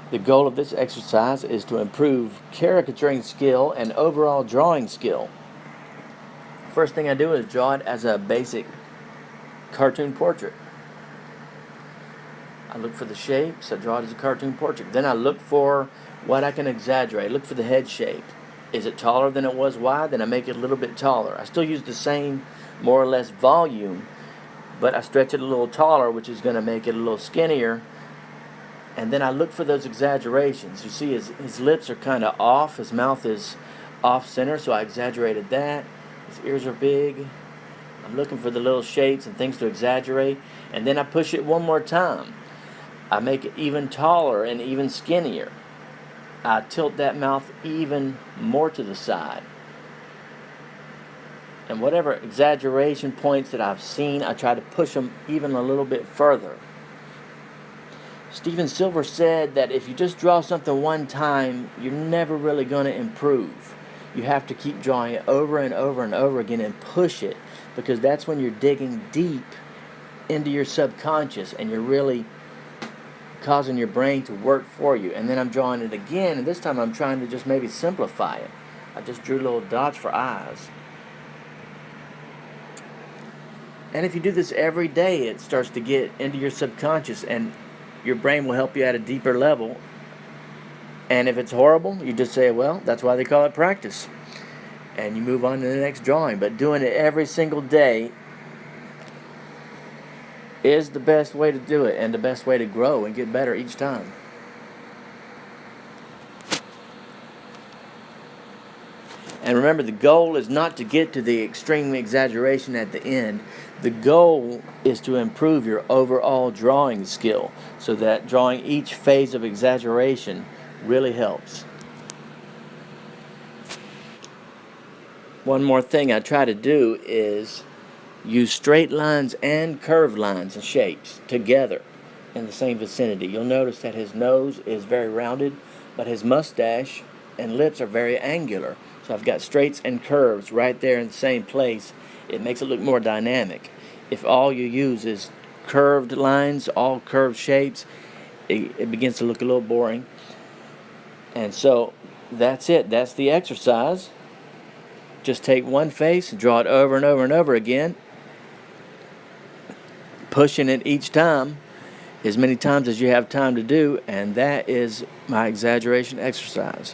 The goal of this exercise is to improve caricaturing skill and overall drawing skill. First thing I do is draw it as a basic cartoon portrait. I look for the shapes, I draw it as a cartoon portrait. Then I look for what I can exaggerate. Look for the head shape. Is it taller than it was wide? Then I make it a little bit taller. I still use the same, more or less, volume, but I stretch it a little taller, which is going to make it a little skinnier. And then I look for those exaggerations. You see his lips are kind of off. His mouth is off center, so I exaggerated that. His ears are big. I'm looking for the little shapes and things to exaggerate. And then I push it one more time. I make it even taller and even skinnier. I tilt that mouth even more to the side. And whatever exaggeration points that I've seen, I try to push them even a little bit further. Steven Silver said that if you just draw something one time, you're never really going to improve. You have to keep drawing it over and over and over again and push it, because that's when you're digging deep into your subconscious and you're really causing your brain to work for you. And then I'm drawing it again, and this time I'm trying to just maybe simplify it. I just drew little dots for eyes. And if you do this every day, it starts to get into your subconscious, and your brain will help you at a deeper level. And if it's horrible, you just say, well, that's why they call it practice. And you move on to the next drawing. But doing it every single day is the best way to do it, and the best way to grow and get better each time. And remember, the goal is not to get to the extreme exaggeration at the end. The goal is to improve your overall drawing skill, so that drawing each phase of exaggeration really helps. One more thing I try to do is use straight lines and curved lines and shapes together in the same vicinity. You'll notice that his nose is very rounded, but his mustache and lips are very angular. So I've got straights and curves right there in the same place. It makes it look more dynamic. If all you use is curved lines, all curved shapes, it begins to look a little boring. And so that's it. That's the exercise. Just take one face and draw it over and over and over again, pushing it each time as many times as you have time to do, and that is my exaggeration exercise.